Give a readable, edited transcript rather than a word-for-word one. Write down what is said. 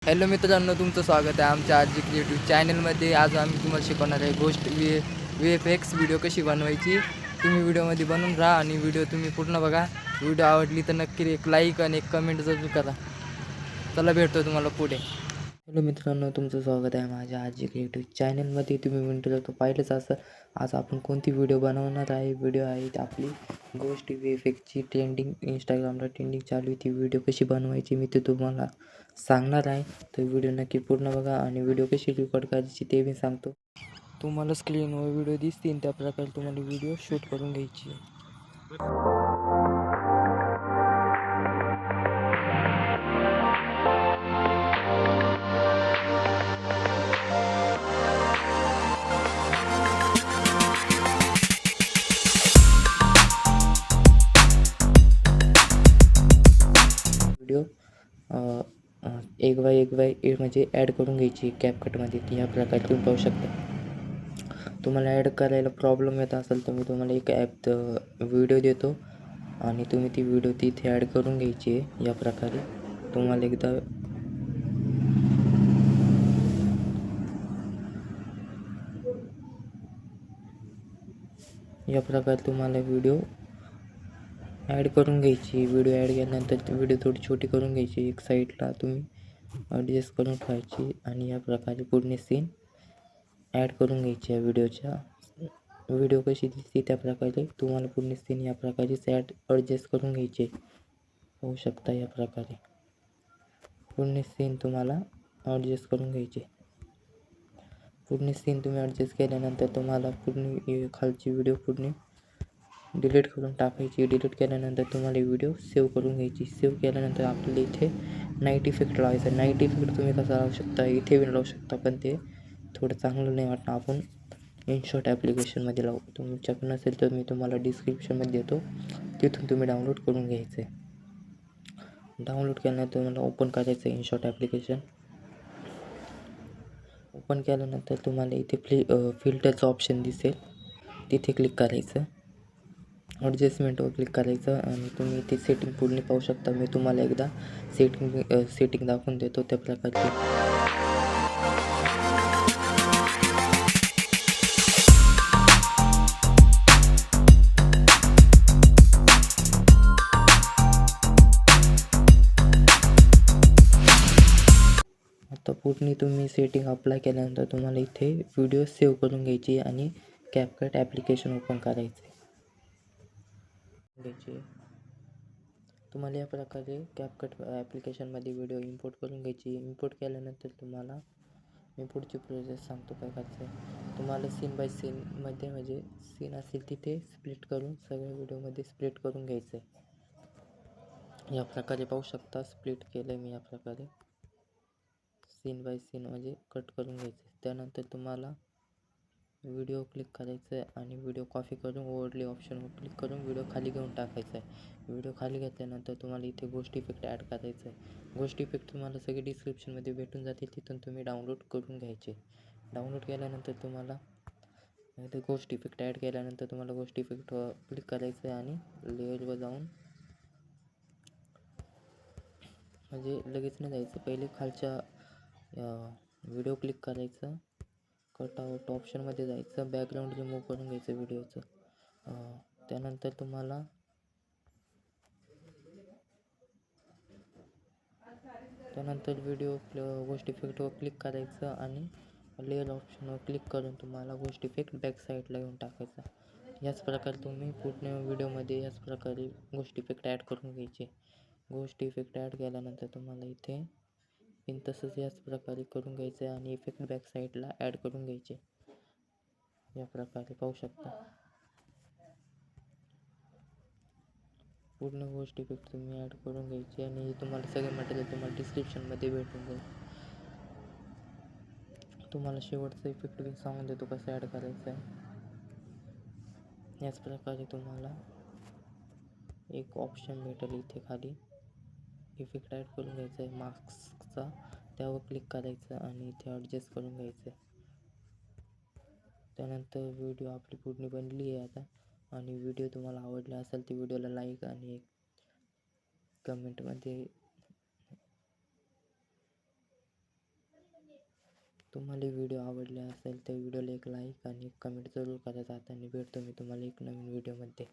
Hello मित्रांनो, तुमचं स्वागत आहे आमच्या आजी क्रिएटिव्ह चॅनलमध्ये. आज आम्ही तुम्हाला शिकवणार आहे गोष्ट VFX व्हिडिओ कशी बनवायची. तुम्ही व्हिडिओमध्ये बनवून राहा आणि व्हिडिओ तुम्ही पूर्ण बघा. व्हिडिओ आवडली तर नक्की एक लाईक आणि एक कमेंट जरूर करा. चला भेटतो तुम्हाला पुढे. हॅलो मित्रांनो, तुमचं स्वागत आहे माझ्या आजी क्रिएटिव्ह चॅनलमध्ये. तुम्ही म्हणतो तो पाहिलंच असं. आज आपण कोणती व्हिडिओ बनवणार आहे. व्हिडिओ आहे आपली गोष्ट VFXची ट्रेंडिंग, इंस्टाग्रामला ट्रेंडिंग चालू आहे. ती व्हिडिओ कशी बनवायची मी ते तुम्हाला सांगणार आहे. तर व्हिडिओ नक्की पूर्ण बघा आणि व्हिडिओ कशी रेकॉर्ड करायची ते मी सांगतो. तुम्हाला स्क्रीनवर व्हिडिओ दिसतील त्या प्रकारे तुम्हाला व्हिडिओ शूट करून घ्यायची आहे. व्हिडिओ एक बाय एक म्हणजे ॲड करून घ्यायची कॅपकटमध्ये. या प्रकारे तुम्ही पाहू शकता. तुम्हाला ॲड करायला प्रॉब्लेम येत असेल तर मी तुम्हाला एक ॲप व्हिडिओ देतो आणि तुम्ही ती व्हिडिओ तिथे ॲड करून घ्यायची आहे. या प्रकारे तुम्हाला एकदा तुम्हाला व्हिडिओ ॲड करून घ्यायची. व्हिडिओ ॲड केल्यानंतर ती व्हिडिओ थोडी छोटी करून घ्यायची. एक साईडला तुम्ही ॲडजस्ट करून ठेवायची आणि या प्रकारे पूर्ण सीन ॲड करून घ्यायची आहे व्हिडिओच्या. व्हिडिओ कशी दिसते त्या प्रकारे तुम्हाला पूर्ण सीन या प्रकारेच ॲडजस्ट करून घ्यायचे. होऊ शकता या प्रकारे पूर्ण सीन तुम्हाला ॲडजस्ट करून घ्यायचे. पूर्ण सीन तुम्ही ॲडजस्ट केल्यानंतर तुम्हाला पूर्ण खालची व्हिडिओ पूर्ण डिलीट करून टाकायची. डिलीट केल्यानंतर तुम्हाला व्हिडिओ सेव्ह करून घ्यायची. सेव्ह केल्यानंतर आपल्याला इथे नाईट इफेक्ट लावायचा. नाईट इफेक्ट तुम्ही कसा लावू शकता, इथे पण लावू शकता, पण ते थोडं चांगलं नाही वाटतं. आपण इनशॉट ॲप्लिकेशनमध्ये लावू. तुमच्याकडे नसेल तर मी तुम्हाला डिस्क्रिप्शनमध्ये देतो, तिथून तुम्ही डाउनलोड करून घ्यायचं आहे. डाउनलोड केल्यानंतर तुम्हाला ओपन करायचं आहे इनशॉट ॲप्लिकेशन. ओपन केल्यानंतर तुम्हाला इथे फिल्टरचं ऑप्शन दिसेल, तिथे क्लिक करायचं. ॲडजस्टमेंटवर क्लिक करायचं आणि तुम्ही इथे सेटिंग पूर्ण पाहू शकता. मी तुम्हाला एकदा सेटिंग दाखवून देतो त्या प्रकारची. आता पूर्ण तुम्ही सेटिंग अप्लाय केल्यानंतर तुम्हाला इथे व्हिडिओ सेव्ह करून घ्यायची आणि कॅपकट ॲप्लिकेशन ओपन करायचे. तुम्हाला या प्रकारे कॅपकट ॲप्लिकेशनमध्ये व्हिडिओ इम्पोर्ट करून घ्यायची. इम्पोर्ट केल्यानंतर तुम्हाला मी पुढची प्रोसेस सांगतो काय करायचं आहे. तुम्हाला सीन बाय सीनमध्ये म्हणजे सीन असेल तिथे स्प्लिट करून सगळ्या व्हिडिओमध्ये स्प्लिट करून घ्यायचं आहे. या प्रकारे पाहू शकता. स्प्लिट केलं आहे मी या प्रकारे. सीन बाय सीन म्हणजे कट करून घ्यायचं. त्यानंतर तुम्हाला व्हिडिओ क्लिक करायचं आहे आणि व्हिडिओ कॉपी करून ओव्हरले ऑप्शनवर क्लिक करून व्हिडिओ खाली घेऊन टाकायचा आहे. व्हिडिओ खाली घेतल्यानंतर तुम्हाला इथे गोष्ट इफेक्ट ॲड करायचं आहे. गोष्ट इफेक्ट तुम्हाला सगळे डिस्क्रिप्शनमध्ये भेटून जातील, तिथून तुम्ही डाउनलोड करून घ्यायचे. डाउनलोड केल्यानंतर तुम्हाला इथे गोष्ट इफेक्ट ॲड केल्यानंतर तुम्हाला गोष्ट इफेक्टवर क्लिक करायचं आहे आणि लेअरवर जाऊन म्हणजे लगेच नाही जायचं, पहिले खालच्या व्हिडिओ क्लिक करायचं, कट आउट ऑप्शनमध्ये जायचं, बॅकग्राऊंड रिमूव्ह करून घ्यायचं व्हिडिओचं. त्यानंतर तुम्हाला व्हिडिओ गोष्ट इफेक्टवर क्लिक करायचं आणि लेअर ऑप्शनवर क्लिक करून तुम्हाला गोष्ट इफेक्ट बॅक साईडला घेऊन टाकायचा. याच प्रकारे तुम्ही पूर्ण व्हिडिओमध्ये याच प्रकारे गोष्ट इफेक्ट ॲड करून घ्यायचे. गोष्ट इफेक्ट ॲड केल्यानंतर तुम्हाला इथे तसंच याच प्रकारे करून घ्यायचं आहे आणि इफेक्ट बॅक साईडला ॲड करून घ्यायचे. या प्रकारे पाहू शकता. पूर्ण गोष्ट इफेक्ट तुम्ही ॲड करून घ्यायची आणि तुम्हाला सगळे मटेरियल तुम्हाला डिस्क्रिप्शनमध्ये भेटून जाईल. तुम्हाला शेवटचा इफेक्ट मी सांगून देतो कसं ॲड करायचं आहे. याच प्रकारे तुम्हाला एक ऑप्शन भेटेल इथे खाली, इफेक्ट ॲड करून घ्यायचा आहे मास्कचा. त्यावर क्लिक करायचं आणि इथे ॲडजस्ट करून घ्यायचं आहे. त्यानंतर व्हिडिओ आपली पूर्ण बनली आहे आता. आणि व्हिडिओ तुम्हाला आवडला असेल तर व्हिडिओला लाईक आणि एक कमेंटमध्ये तुम्हाला व्हिडिओ आवडला असेल तर व्हिडिओला एक लाईक आणि एक कमेंट जरूर करा. जाताना भेटतो मी तुम्हाला एक नवीन व्हिडिओमध्ये.